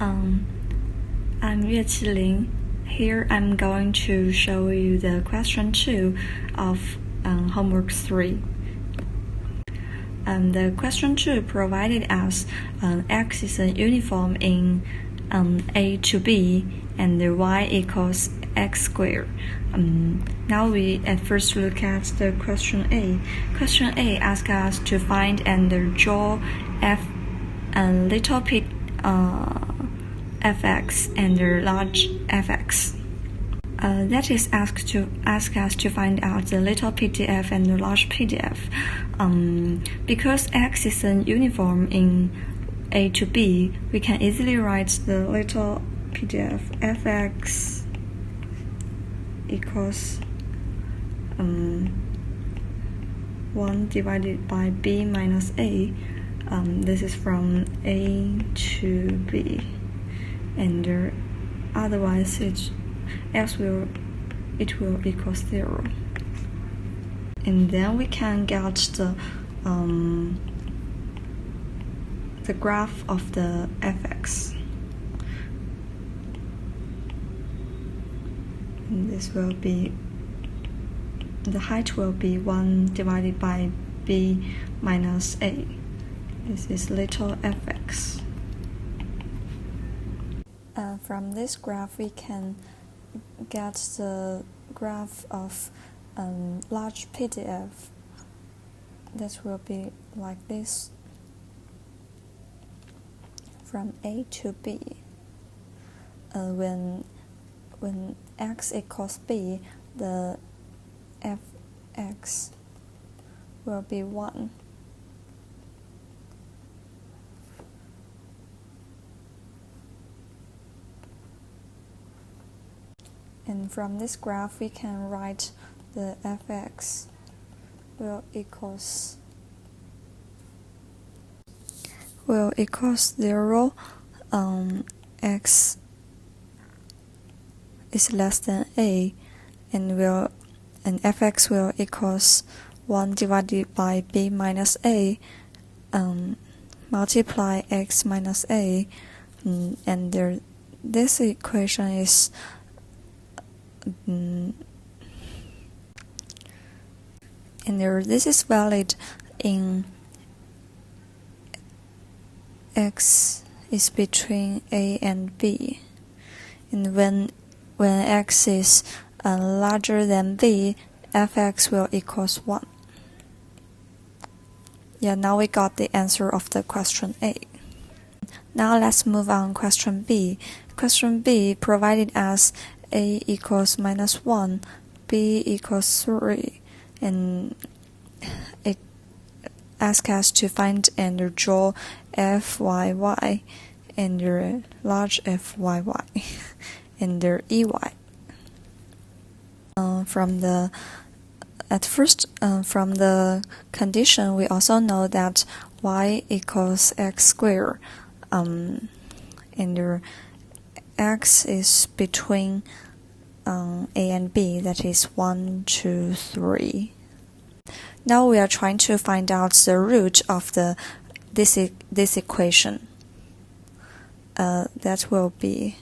I'm Yue Here I'm going to show you the question 2 of homework 3. The question 2 provided us x is a uniform in a to b and the y equals x squared. Now we at first look at the question A. Question A asks us to find and draw little p fx and large fx. That is ask us to find out the little PDF and the large PDF. Because x is a uniform in a to b, we can easily write the little PDF fx equals 1 divided by b minus a. This is from a to b, and otherwise it will equal 0. And then we can get the graph of the fx. And this will be, the height will be 1 divided by b minus a. This is little fx. From this graph we can get the graph of large PDF. That will be like this from A to B. When x equals b, the fx will be 1. And from this graph we can write the fx will equals 0, x is less than a, and fx will equals 1 divided by b minus a, multiply x minus a, and this equation is this is valid in x is between a and b, and when x is larger than b, fx will equals 1. Yeah, now we got the answer of the question A. Now let's move on question B. Question B provided us a equals minus 1, b equals 3, and it asks us to find and draw fyy and large fyy and ey. From the condition, we also know that y equals x squared, and x is between a and b, that is 1, 2, 3. Now we are trying to find out the root of this equation. That will be,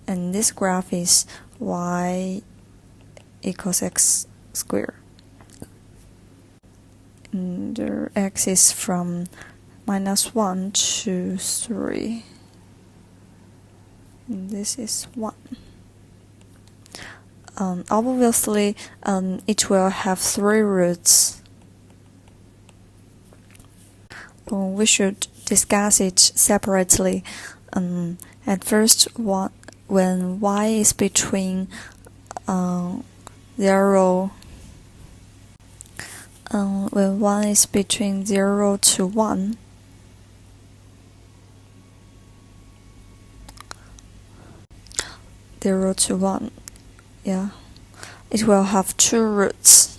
and this graph is y equals x squared. And x is from minus 1 to 3. And this is 1. Obviously, it will have 3 roots. We should discuss it separately. At first, when y is between 0, when 1 is between 0 to 1, yeah, it will have 2 roots.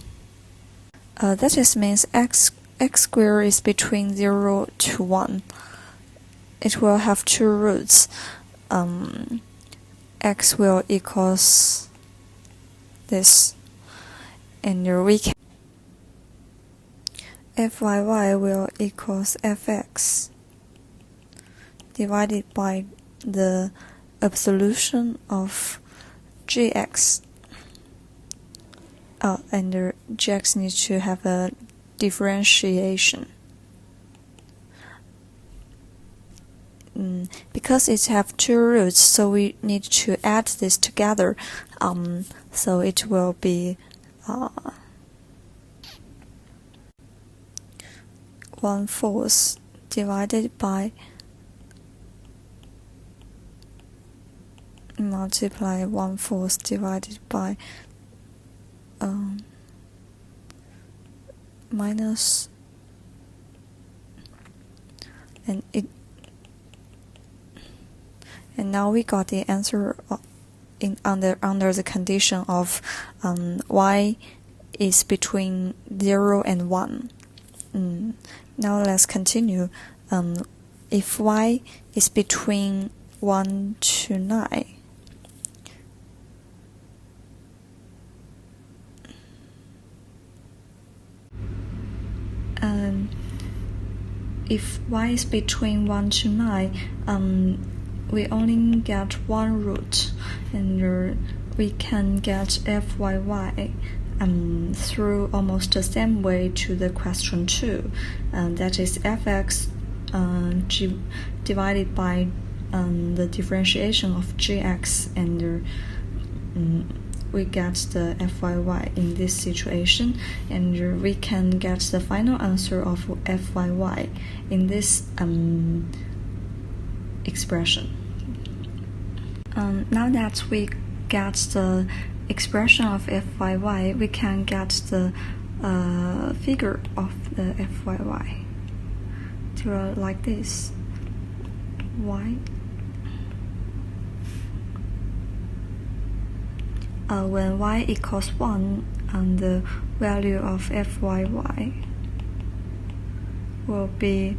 That means x squared is between 0 to 1. It will have 2 roots. X will equals this, and we can fyy will equals fx, divided by the absolution of gx. And the gx needs to have a differentiation. Because it have two roots, so we need to add this together. So it will be 1/4 divided by multiply 1/4 divided by minus, and now we got the answer under the condition of y is between 0 and 1. Now let's continue. If y is between 1 to 9, if y is between 1 to 9, we only get one root, and we can get fyy through almost the same way to the question 2, that is fx divided by the differentiation of gx, and we get the fyy in this situation, and we can get the final answer of fyy in this expression. Now that we get the expression of fyy, we can get the figure of the fyy. Draw like this. Y. When y equals 1, the value of fyy will be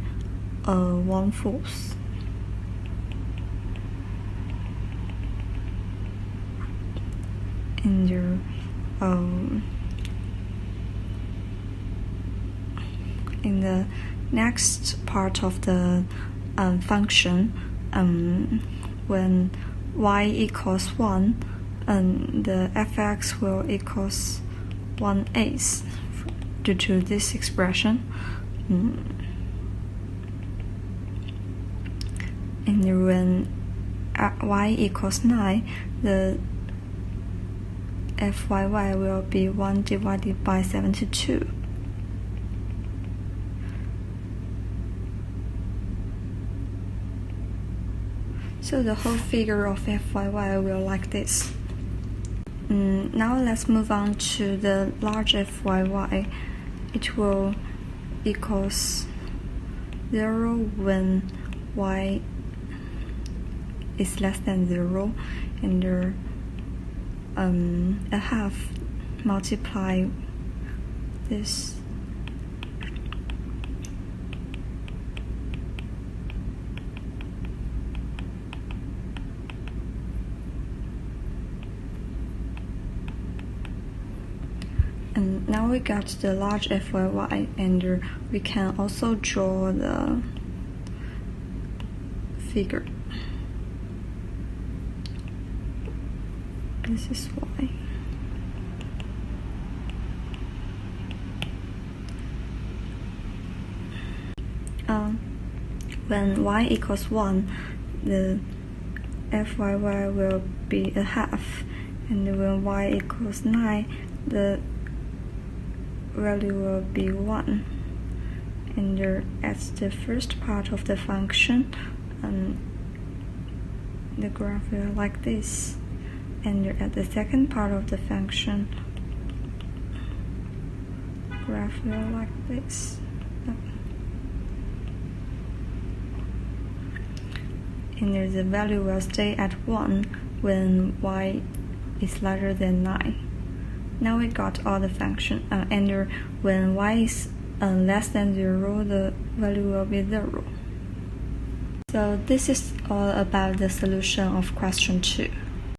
1/4. In the next part of the function, when y equals 1, the fx will equals 1/8 due to this expression. And when y equals 9, the fyy will be 1 divided by 72. So the whole figure of fyy will like this. Now let's move on to the large fyy. It will equals 0 when y is less than 0, and a half multiply this. And now we got the large fyy, and we can also draw the figure. This is y. When y equals 1, the fyy will be a half, and when y equals 9, the value will be 1. And at the first part of the function, the graph will like this, and at the second part of the function, graph will like this. And the value will stay at 1 when y is larger than 9. Now we got all the function, and when y is less than 0, the value will be 0. So this is all about the solution of question 2.